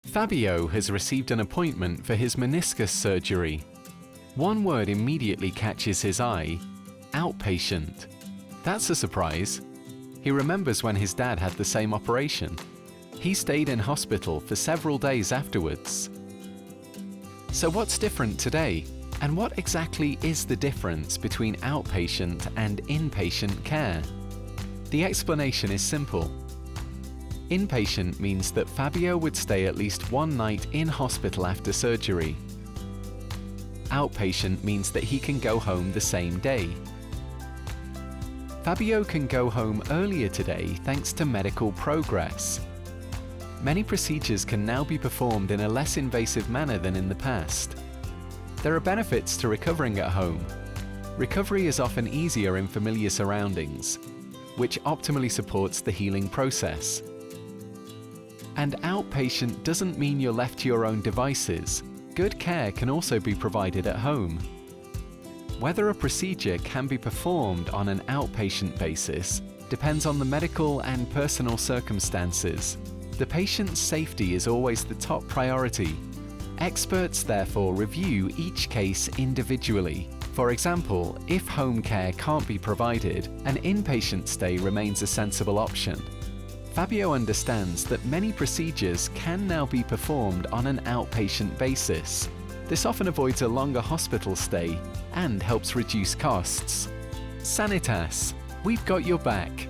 Fabio has received an appointment for his meniscus surgery. One word immediately catches his eye: outpatient. That's a surprise. He remembers when his dad had the same operation. He stayed in hospital for several days afterwards. So what's different today? And what exactly is the difference between outpatient and inpatient care? The explanation is simple. Inpatient means that Fabio would stay at least one night in hospital after surgery. Outpatient means that he can go home the same day. Fabio can go home earlier today thanks to medical progress. Many procedures can now be performed in a less invasive manner than in the past. There are benefits to recovering at home. Recovery is often easier in familiar surroundings, which optimally supports the healing process. And outpatient doesn't mean you're left to your own devices. Good care can also be provided at home. Whether a procedure can be performed on an outpatient basis depends on the medical and personal circumstances. The patient's safety is always the top priority. Experts therefore review each case individually. For example, if home care can't be provided, an inpatient stay remains a sensible option. Fabio understands that many procedures can now be performed on an outpatient basis. This often avoids a longer hospital stay and helps reduce costs. Sanitas, we've got your back.